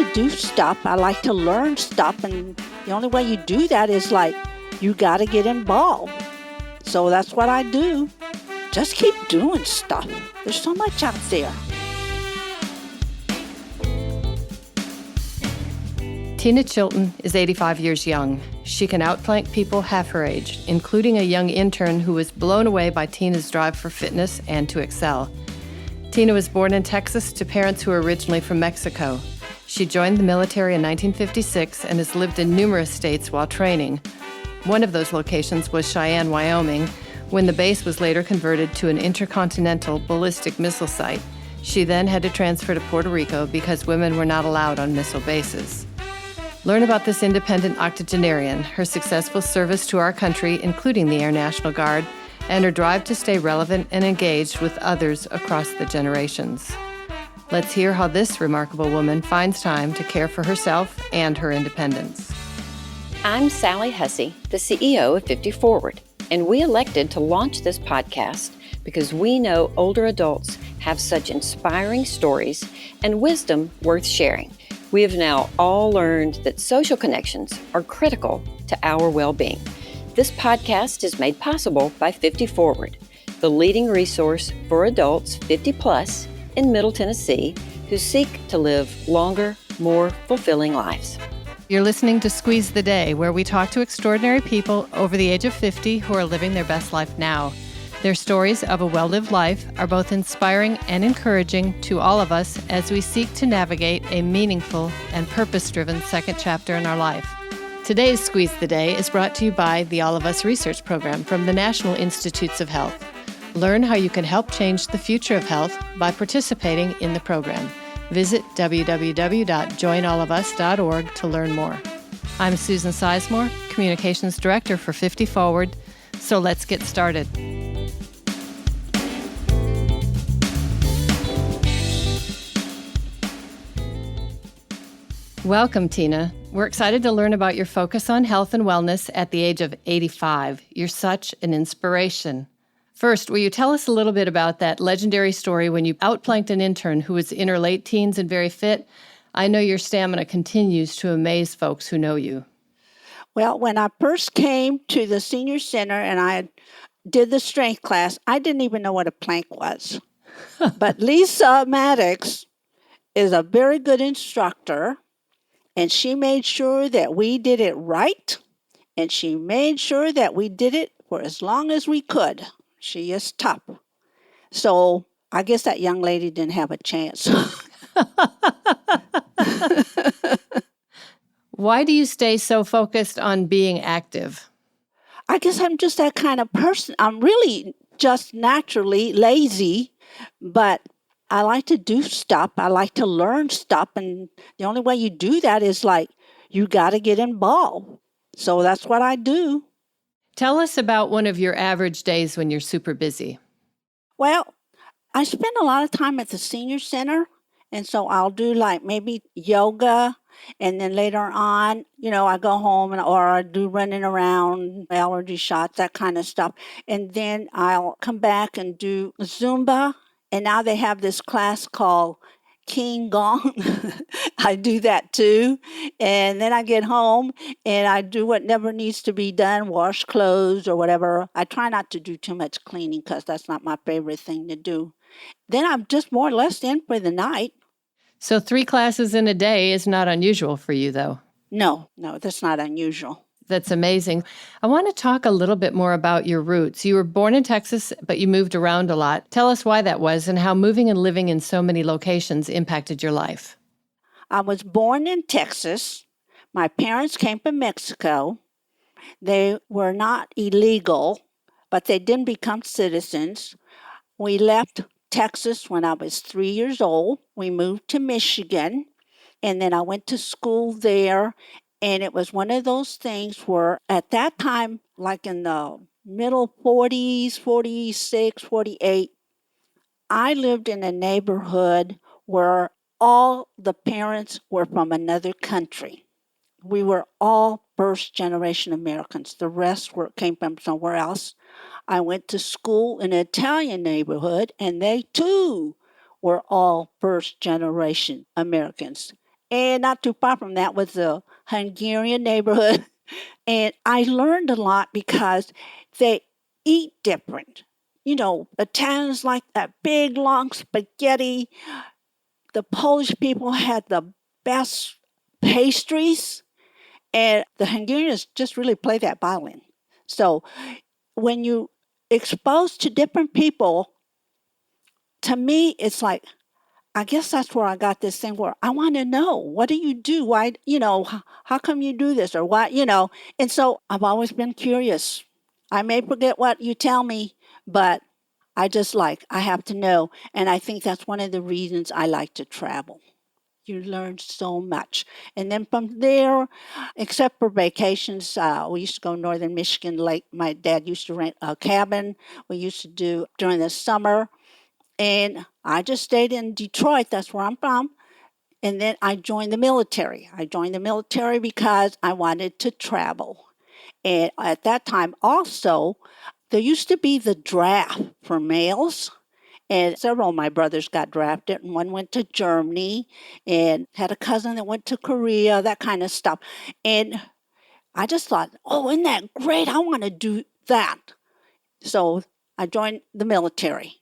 to do stuff. I like to learn stuff. And the only way you do that is you got to get involved. So that's what I do. Just keep doing stuff. There's so much out there. Tina Chilton is 85 years young. She can outflank people half her age, including a young intern who was blown away by Tina's drive for fitness and to excel. Tina was born in Texas to parents who were originally from Mexico. She joined the military in 1956 and has lived in numerous states while training. One of those locations was Cheyenne, Wyoming, when the base was later converted to an intercontinental ballistic missile site. She then had to transfer to Puerto Rico because women were not allowed on missile bases. Learn about this independent octogenarian, her successful service to our country, including the Air National Guard, and her drive to stay relevant and engaged with others across the generations. Let's hear how this remarkable woman finds time to care for herself and her independence. I'm Sally Hussey, the CEO of 50 Forward, and we elected to launch this podcast because we know older adults have such inspiring stories and wisdom worth sharing. We have now all learned that social connections are critical to our well-being. This podcast is made possible by 50 Forward, the leading resource for adults 50 plus in Middle Tennessee who seek to live longer, more fulfilling lives. You're listening to Squeeze the Day, where we talk to extraordinary people over the age of 50 who are living their best life now. Their stories of a well-lived life are both inspiring and encouraging to all of us as we seek to navigate a meaningful and purpose-driven second chapter in our life. Today's Squeeze the Day is brought to you by the All of Us Research Program from the National Institutes of Health. Learn how you can help change the future of health by participating in the program. Visit www.joinallofus.org to learn more. I'm Susan Sizemore, Communications Director for 50 Forward, so let's get started. Welcome, Tina. We're excited to learn about your focus on health and wellness at the age of 85. You're such an inspiration. First, will you tell us a little bit about that legendary story when you outflanked an intern who was in her late teens and very fit? I know your stamina continues to amaze folks who know you. Well, when I first came to the senior center and I did the strength class, I didn't even know what a plank was. But Lisa Maddox is a very good instructor. And she made sure that we did it right, and she made sure that we did it for as long as we could. She is tough. So I guess that young lady didn't have a chance. Why do you stay so focused on being active? I guess I'm just that kind of person. I'm really just naturally lazy, but I like to do stuff. I like to learn stuff. And the only way you do that is you got to get involved. So that's what I do. Tell us about one of your average days when you're super busy. Well, I spend a lot of time at the senior center. And so I'll do maybe yoga. And then later on, I go home or I do running around, allergy shots, that kind of stuff. And then I'll come back and do Zumba. And now they have this class called King Gong. I do that too. And then I get home and I do whatever needs to be done, wash clothes or whatever. I try not to do too much cleaning because that's not my favorite thing to do. Then I'm just more or less in for the night. So 3 classes in a day is not unusual for you, though. No, that's not unusual. That's amazing. I want to talk a little bit more about your roots. You were born in Texas, but you moved around a lot. Tell us why that was and how moving and living in so many locations impacted your life. I was born in Texas. My parents came from Mexico. They were not illegal, but they didn't become citizens. We left Texas when I was 3 years old. We moved to Michigan, and then I went to school there. And it was one of those things where at that time, like in the middle 40s, 46, 48, I lived in a neighborhood where all the parents were from another country. We were all first-generation Americans. The rest came from somewhere else. I went to school in an Italian neighborhood, and they too were all first-generation Americans. And not too far from that was the Hungarian neighborhood. And I learned a lot because they eat different. Italians like that big long spaghetti. The Polish people had the best pastries, and the Hungarians just really play that violin. So when you expose to different people, to me, it's like, I guess that's where I got this thing where I want to know, what do you do? Why, how come you do this or why? And so I've always been curious. I may forget what you tell me, but I have to know. And I think that's one of the reasons I like to travel. You learn so much. And then from there, except for vacations, we used to go northern Michigan Lake. My dad used to rent a cabin. We used to do during the summer. And I just stayed in Detroit. That's where I'm from. And then I joined the military. I joined the military because I wanted to travel. And at that time also, there used to be the draft for males. And several of my brothers got drafted, and one went to Germany and had a cousin that went to Korea, that kind of stuff. And I just thought, oh, isn't that great? I want to do that. So I joined the military.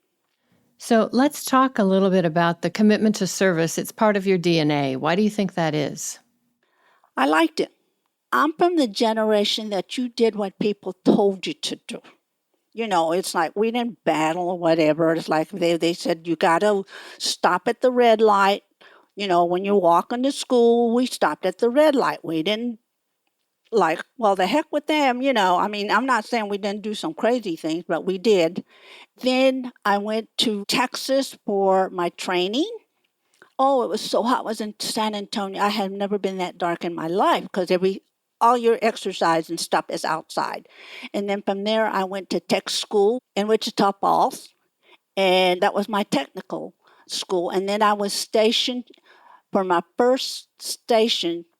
So let's talk a little bit about the commitment to service. It's part of your DNA. Why do you think that is? I liked it. I'm from the generation that you did what people told you to do. It's like we didn't battle or whatever. It's like they said, you got to stop at the red light. When you walk into school, we stopped at the red light. We didn't well, the heck with them. I mean, I'm not saying we didn't do some crazy things, but we did. Then I went to Texas for my training. Oh, it was so hot. I was in San Antonio. I had never been that dark in my life because all your exercise and stuff is outside. And then from there, I went to tech school in Wichita Falls, and that was my technical school. And then I was stationed for my first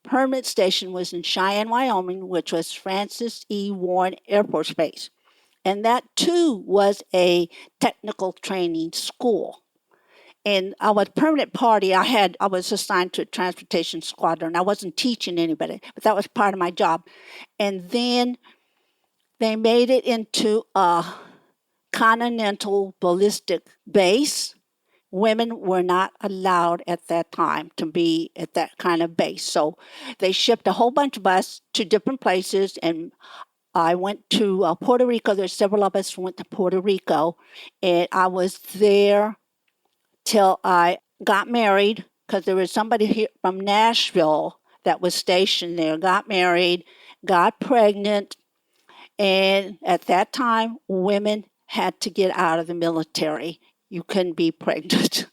permanent station was in Cheyenne, Wyoming, which was Francis E. Warren Air Force Base. And that too was a technical training school. And I was permanent party. I was assigned to a transportation squadron. I wasn't teaching anybody, but that was part of my job. And then they made it into a continental ballistic base. Women were not allowed at that time to be at that kind of base. So they shipped a whole bunch of us to different places, and I went to Puerto Rico. There's several of us who went to Puerto Rico, and I was there till I got married because there was somebody here from Nashville that was stationed there, got married, got pregnant, and at that time, women had to get out of the military. You couldn't be pregnant.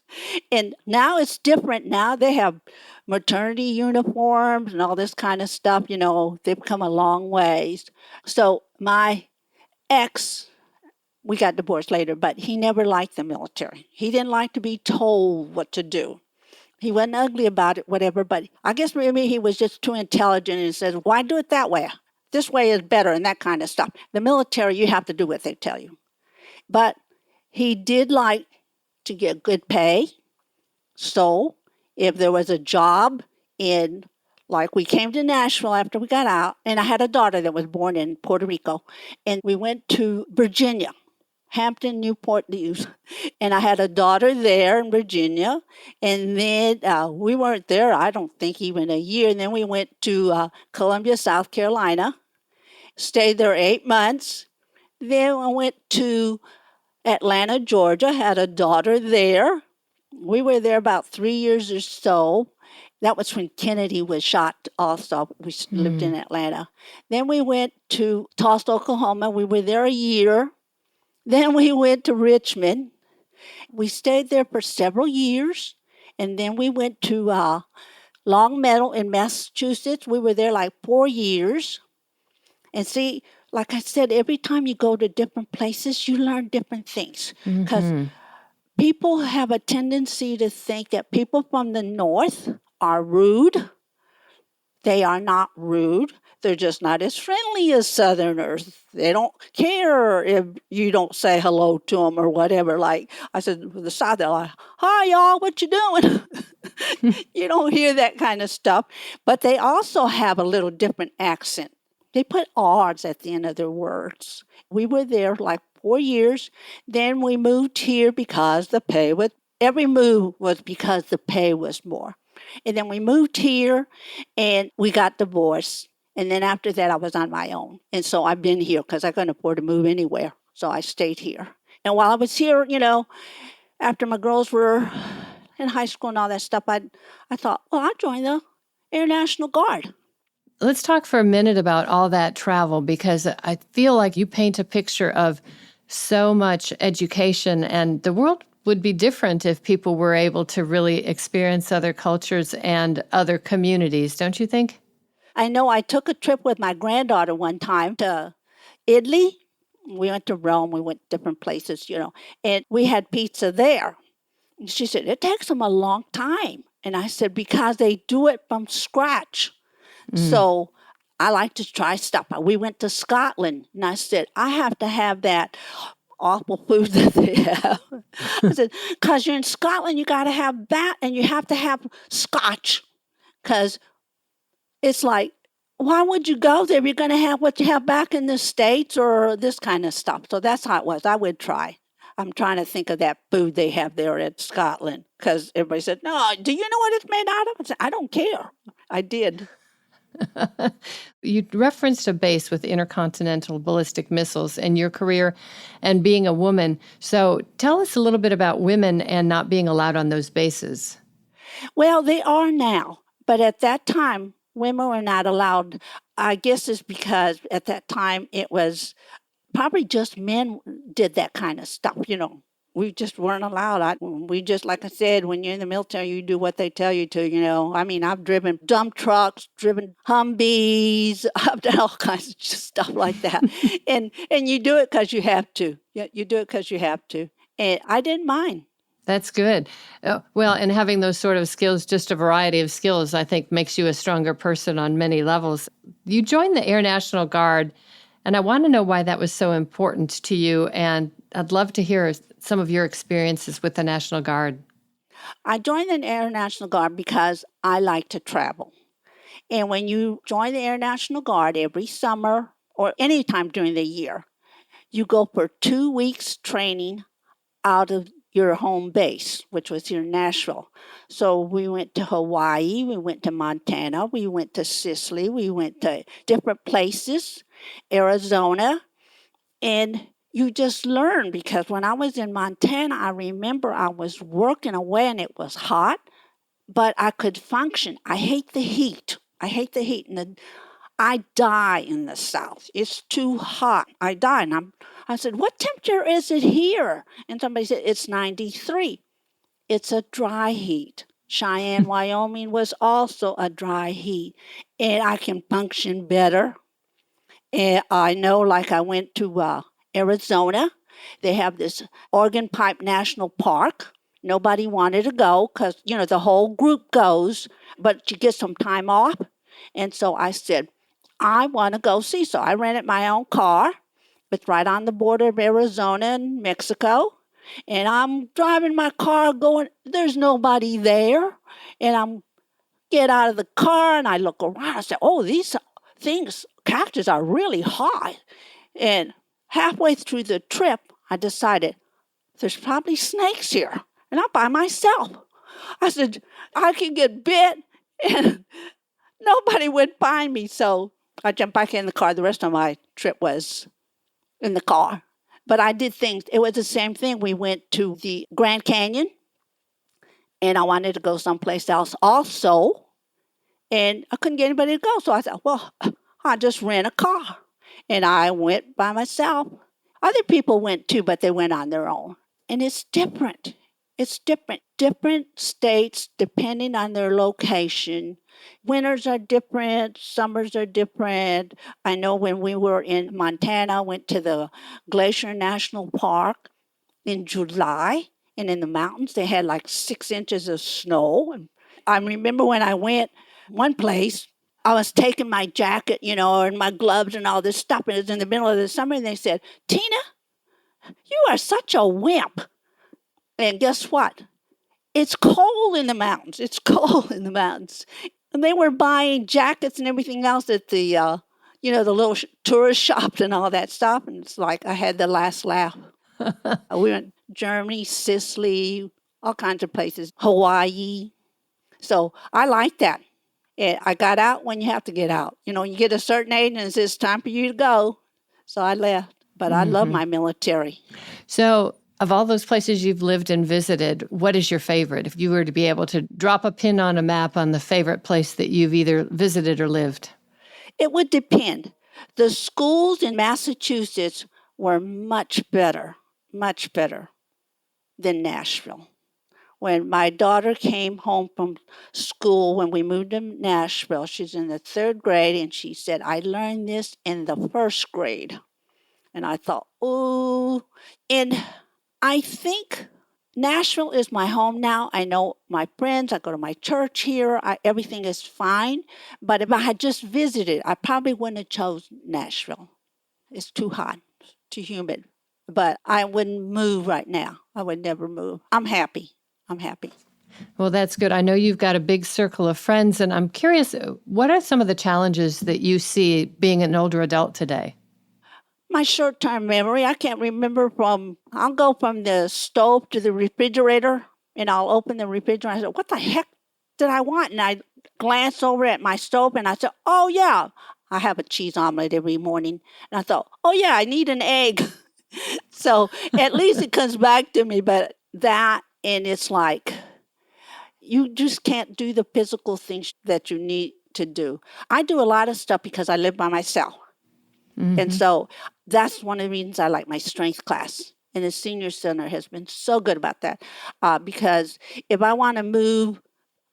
And now it's different. Now they have maternity uniforms and all this kind of stuff. They've come a long ways. So my ex, we got divorced later, but he never liked the military. He didn't like to be told what to do. He wasn't ugly about it, whatever, but I guess maybe he was just too intelligent and says, why do it that way? This way is better and that kind of stuff. The military, you have to do what they tell you. But he did like to get good pay. So if there was a job like we came to Nashville after we got out, and I had a daughter that was born in Puerto Rico, and we went to Virginia. Hampton, Newport News. And I had a daughter there in Virginia. And then we weren't there, I don't think, even a year. And then we went to Columbia, South Carolina, stayed there 8 months. Then I went to Atlanta, Georgia, had a daughter there. We were there about 3 years or so. That was when Kennedy was shot also. We lived in Atlanta. Then we went to Tulsa, Oklahoma. We were there a year. Then we went to Richmond. We stayed there for several years. And then we went to Long Meadow in Massachusetts. We were there like 4 years. And see, like I said, every time you go to different places, you learn different things. Because people have a tendency to think that people from the North are rude. They are not rude. They're just not as friendly as Southerners. They don't care if you don't say hello to them or whatever. Like I said, with the South, they're like, hi, y'all, what you doing? You don't hear that kind of stuff. But they also have a little different accent. They put R's at the end of their words. We were there like 4 years. Then we moved here because the pay was, every move was because the pay was more. And then we moved here and we got divorced. And then after that, I was on my own. And so I've been here because I couldn't afford to move anywhere. So I stayed here. And while I was here, after my girls were in high school and all that stuff, I thought, well, I'll join the Air National Guard. Let's talk for a minute about all that travel, because I feel like you paint a picture of so much education, and the world would be different if people were able to really experience other cultures and other communities, don't you think? I know I took a trip with my granddaughter one time to Italy. We went to Rome. We went different places, and we had pizza there. And she said, it takes them a long time. And I said, because they do it from scratch. So I like to try stuff. We went to Scotland, and I said, I have to have that awful food that they have. I said, because you're in Scotland, you got to have that, and you have to have scotch. Because it's like, why would you go there if you're going to have what you have back in the States or this kind of stuff? So that's how it was. I would try. I'm trying to think of that food they have there in Scotland, because everybody said, no, do you know what it's made out of? I said, I don't care. I did. You referenced a base with intercontinental ballistic missiles in your career and being a woman. So tell us a little bit about women and not being allowed on those bases. Well, they are now. But at that time, women were not allowed. I guess it's because at that time it was probably just men did that kind of stuff, We just weren't allowed. We just, like I said, when you're in the military, you do what they tell you to, I mean, I've driven dump trucks, driven Humvees, I've done all kinds of stuff like that. and you do it because you have to. You do it because you have to. And I didn't mind. That's good. Well, and having those sort of skills, just a variety of skills, I think makes you a stronger person on many levels. You joined the Air National Guard, and I want to know why that was so important to you, and I'd love to hear some of your experiences with the National Guard. I joined the Air National Guard because I like to travel. And when you join the Air National Guard every summer or any time during the year, you go for 2 weeks training out of your home base, which was here in Nashville. So we went to Hawaii, we went to Montana, we went to Sicily, we went to different places, Arizona, and you just learn, because when I was in Montana, I remember I was working away and it was hot, but I could function. I hate the heat. And I die in the South. It's too hot. I die. And I said, what temperature is it here? And somebody said, it's 93. It's a dry heat. Cheyenne, Wyoming was also a dry heat. And I can function better. And I know, like I went to Arizona. They have this Organ Pipe National Park. Nobody wanted to go because, the whole group goes, but you get some time off. And so I said, I want to go see. So I rented my own car. It's right on the border of Arizona and Mexico. And I'm driving my car going, there's nobody there. And I'm get out of the car and I look around. I said, oh, these cactus are really hot. And halfway through the trip, I decided there's probably snakes here. And I'm by myself. I said, I can get bit and nobody would find me. So I jumped back in the car. The rest of my trip was in the car. But I did things. It was the same thing. We went to the Grand Canyon, and I wanted to go someplace else also. And I couldn't get anybody to go. So I thought, well, I'll just rent a car. And I went by myself. Other people went too, but they went on their own. And it's different. It's different. Different states, depending on their location. Winters are different. Summers are different. I know when we were in Montana, went to the Glacier National Park in July. And in the mountains, they had like 6 inches of snow. And I remember when I went one place, I was taking my jacket, and my gloves and all this stuff. And it was in the middle of the summer. And they said, Tina, you are such a wimp. And guess what? It's cold in the mountains. It's cold in the mountains. And they were buying jackets and everything else at the, the little tourist shops and all that stuff. And it's like I had the last laugh. We went Germany, Sicily, all kinds of places, Hawaii. So I like that. And I got out when you have to get out. You get a certain age and it's time for you to go. So I left. But I love my military. So, of all those places you've lived and visited, what is your favorite? If you were to be able to drop a pin on a map on the favorite place that you've either visited or lived? It would depend. The schools in Massachusetts were much better than Nashville. When my daughter came home from school, when we moved to Nashville, she's in the 3rd grade, and she said, I learned this in the 1st grade. And I thought, oh, and I think Nashville is my home now. I know my friends. I go to my church here. Everything is fine. But if I had just visited, I probably wouldn't have chose Nashville. It's too hot, too humid. But I wouldn't move right now. I would never move. I'm happy. Well, that's good. I know you've got a big circle of friends, and I'm curious, what are some of the challenges that you see being an older adult today? My short-term memory, I can't remember I'll go from the stove to the refrigerator, and I'll open the refrigerator. I said, what the heck did I want? And I glance over at my stove, and I said, oh, yeah, I have a cheese omelet every morning. And I thought, oh, yeah, I need an egg. So at least it comes back to me, but that, and it's like, you just can't do the physical things that you need to do. I do a lot of stuff because I live by myself. And so that's one of the reasons I like my strength class. And the senior center has been so good about that. Because if I want to move a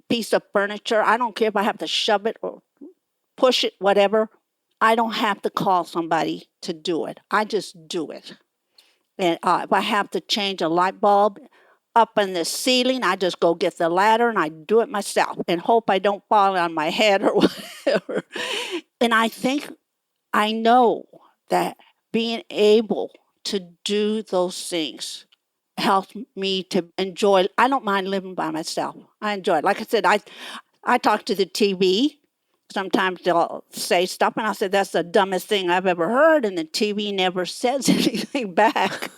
piece of furniture, I don't care if I have to shove it or push it, whatever. I don't have to call somebody to do it. I just do it. And if I have to change a light bulb up in the ceiling, I just go get the ladder and I do it myself and hope I don't fall on my head or whatever. And I know that being able to do those things helps me to enjoy. I don't mind living by myself. I enjoy it. Like I said, I talk to the TV. Sometimes they'll say stuff, and I said, that's the dumbest thing I've ever heard, and the TV never says anything back.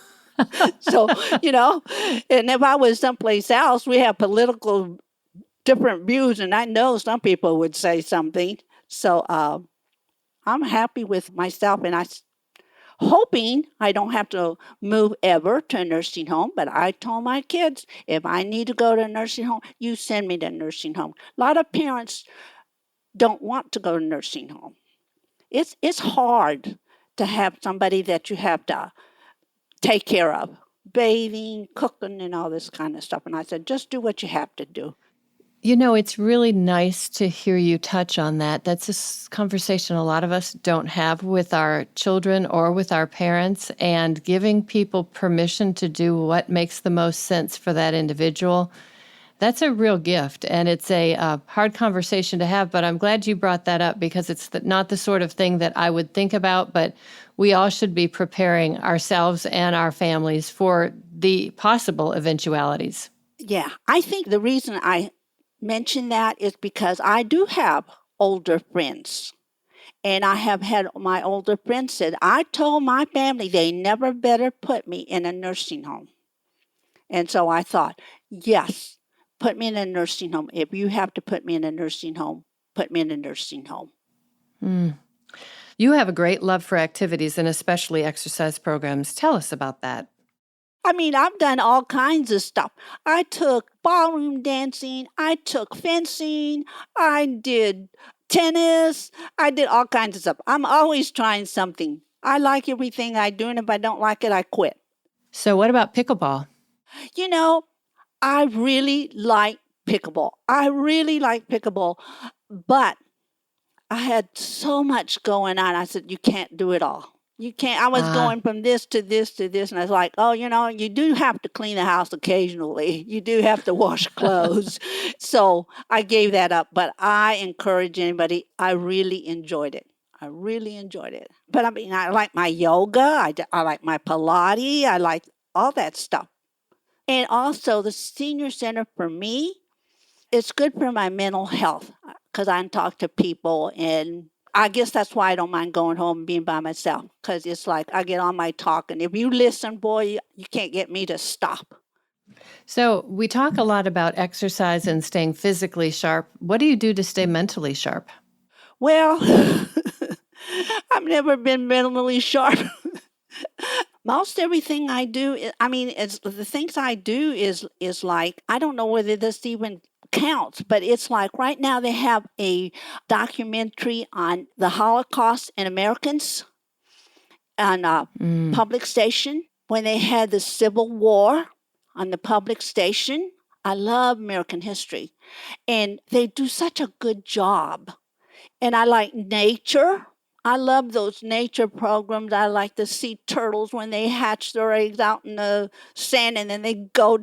So, and if I was someplace else, we have political different views, and I know some people would say something. So I'm happy with myself, and hoping I don't have to move ever to a nursing home. But I told my kids, if I need to go to a nursing home, you send me to a nursing home. A lot of parents don't want to go to a nursing home. It's hard to have somebody that you have to take care of, bathing, cooking, and all this kind of stuff. And I said, just do what you have to do. It's really nice to hear you touch on that. That's a conversation a lot of us don't have with our children or with our parents, and giving people permission to do what makes the most sense for that individual. That's a real gift, and it's a hard conversation to have, but I'm glad you brought that up because it's not the sort of thing that I would think about, but we all should be preparing ourselves and our families for the possible eventualities. Yeah, I think the reason I mention that is because I do have older friends. And I have had my older friends said, I told my family they never better put me in a nursing home. And so I thought, yes, put me in a nursing home. If you have to put me in a nursing home, put me in a nursing home. You have a great love for activities and especially exercise programs. Tell us about that. I mean, I've done all kinds of stuff. I took ballroom dancing. I took fencing. I did tennis. I did all kinds of stuff. I'm always trying something. I like everything I do, and if I don't like it, I quit. So what about pickleball? I really like pickleball. But I had so much going on. I said, you can't do it all. You can't. I was going from this to this to this, and I was like, oh, you do have to clean the house occasionally. You do have to wash clothes. So I gave that up, but I encourage anybody. I really enjoyed it. But I mean, I like my yoga. I like my Pilates. I like all that stuff. And also, the senior center for me, it's good for my mental health because I can talk to people. And I guess that's why I don't mind going home and being by myself because it's like I get on my talk. And if you listen, boy, you can't get me to stop. So, we talk a lot about exercise and staying physically sharp. What do you do to stay mentally sharp? Well, I've never been mentally sharp. Most everything I do, it's the things I do is like I don't know whether this even counts, but it's like right now they have a documentary on the Holocaust and Americans on a public station when they had the Civil War on the public station. I love American history, and they do such a good job. And I like nature. I love those nature programs. I like to see turtles when they hatch their eggs out in the sand and then they go,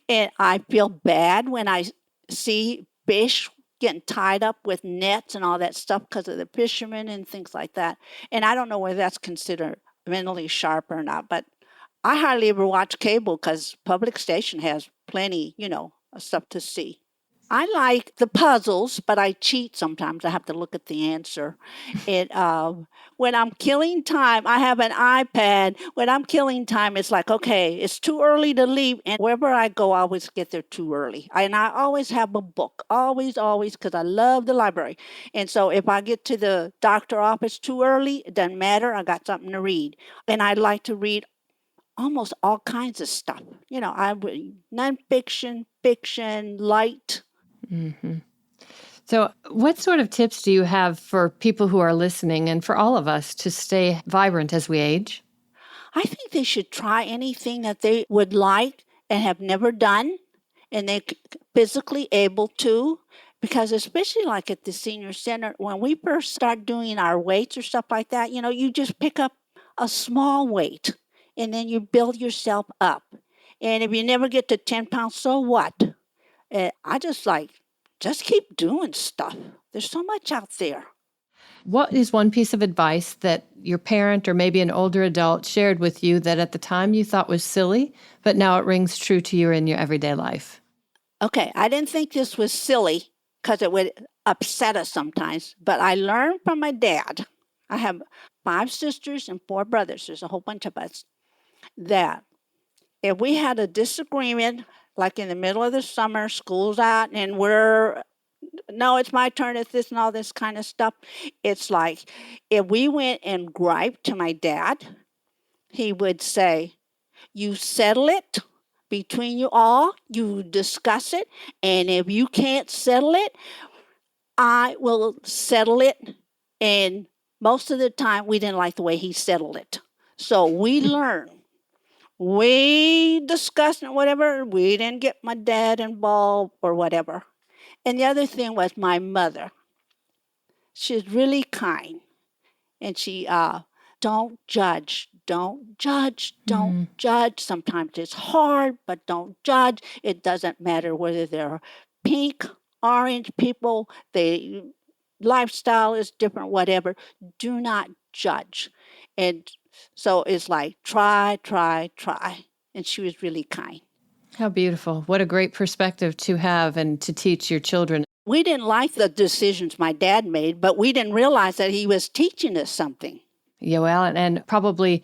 and I feel bad when I see fish getting tied up with nets and all that stuff because of the fishermen and things like that. And I don't know whether that's considered mentally sharp or not, but I hardly ever watch cable because public station has plenty, of stuff to see. I like the puzzles, but I cheat sometimes. I have to look at the answer. When I'm killing time, I have an iPad. When I'm killing time, it's like, okay, it's too early to leave. And wherever I go, I always get there too early. And I always have a book, always, always, because I love the library. And so if I get to the doctor office too early, it doesn't matter. I got something to read. And I like to read almost all kinds of stuff. I read nonfiction, fiction, light. Mm-hmm. So, what sort of tips do you have for people who are listening and for all of us to stay vibrant as we age? I think they should try anything that they would like and have never done, and they're physically able to. Because especially like at the senior center, when we first start doing our weights or stuff like that, you just pick up a small weight and then you build yourself up. And if you never get to 10 pounds, so what? I just keep doing stuff. There's so much out there. What is one piece of advice that your parent or maybe an older adult shared with you that at the time you thought was silly, but now it rings true to you in your everyday life? Okay, I didn't think this was silly because it would upset us sometimes, but I learned from my dad. I have 5 sisters and 4 brothers. There's a whole bunch of us. That if we had a disagreement, like in the middle of the summer, school's out, and no, it's my turn, it's this and all this kind of stuff. It's like if we went and griped to my dad, he would say, you settle it between you all, you discuss it, and if you can't settle it, I will settle it. And most of the time, we didn't like the way he settled it. So we learned. We discussed it, whatever. We didn't get my dad involved or whatever. And the other thing was my mother. She's really kind. And she, don't judge. Don't judge. Don't judge. Sometimes it's hard, but don't judge. It doesn't matter whether they're pink, orange people, the lifestyle is different, whatever. Do not judge. And so it's like, try, try, try. And she was really kind. How beautiful. What a great perspective to have and to teach your children. We didn't like the decisions my dad made, but we didn't realize that he was teaching us something. Yeah, well, and probably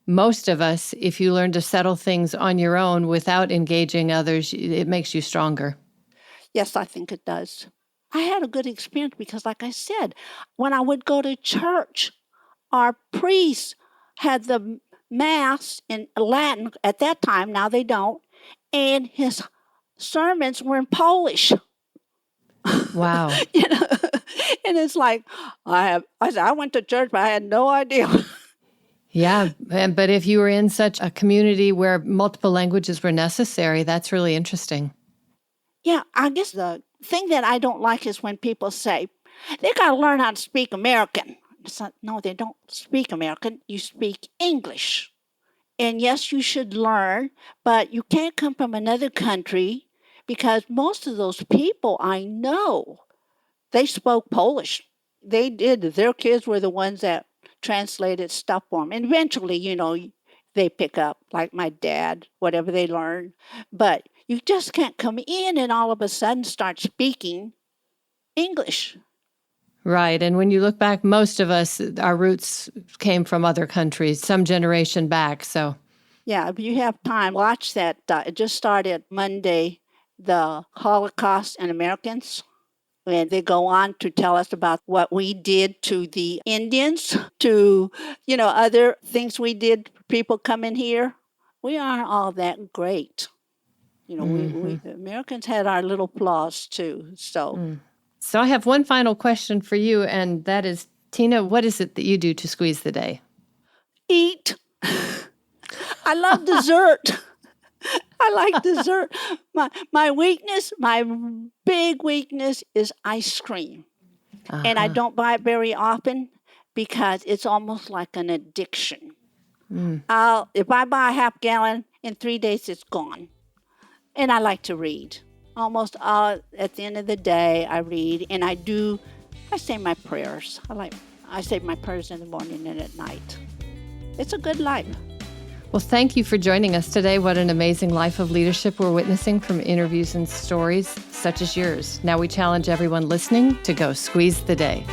most of us, if you learn to settle things on your own without engaging others, it makes you stronger. Yes, I think it does. I had a good experience because, like I said, when I would go to church, our priest had the Mass in Latin at that time. Now they don't. And his sermons were in Polish. Wow. And it's like, I said, I went to church, but I had no idea. Yeah, but if you were in such a community where multiple languages were necessary, that's really interesting. Yeah, I guess the thing that I don't like is when people say, they got to learn how to speak American. It's like, no, they don't speak American. You speak English. And yes, you should learn, but you can't come from another country because most of those people I know, they spoke Polish. They did. Their kids were the ones that translated stuff for them. And eventually, they pick up, like my dad, whatever they learn. But you just can't come in and all of a sudden start speaking English. Right. And when you look back, most of us, our roots came from other countries, some generation back. So, Yeah, if you have time, watch that. It just started Monday, the Holocaust and Americans. And they go on to tell us about what we did to the Indians, to, other things we did for people coming here. We aren't all that great. We Americans had our little flaws too. So. So I have one final question for you, and that is, Tina, what is it that you do to squeeze the day? Eat. I love dessert. I like dessert. My weakness, my big weakness is ice cream. And I don't buy it very often because it's almost like an addiction. If I buy a half gallon, in 3 days it's gone. And I like to read. Almost at the end of the day, I read, and I say my prayers. I say my prayers in the morning and at night. It's a good life. Well, thank you for joining us today. What an amazing life of leadership we're witnessing from interviews and stories such as yours. Now we challenge everyone listening to go squeeze the day.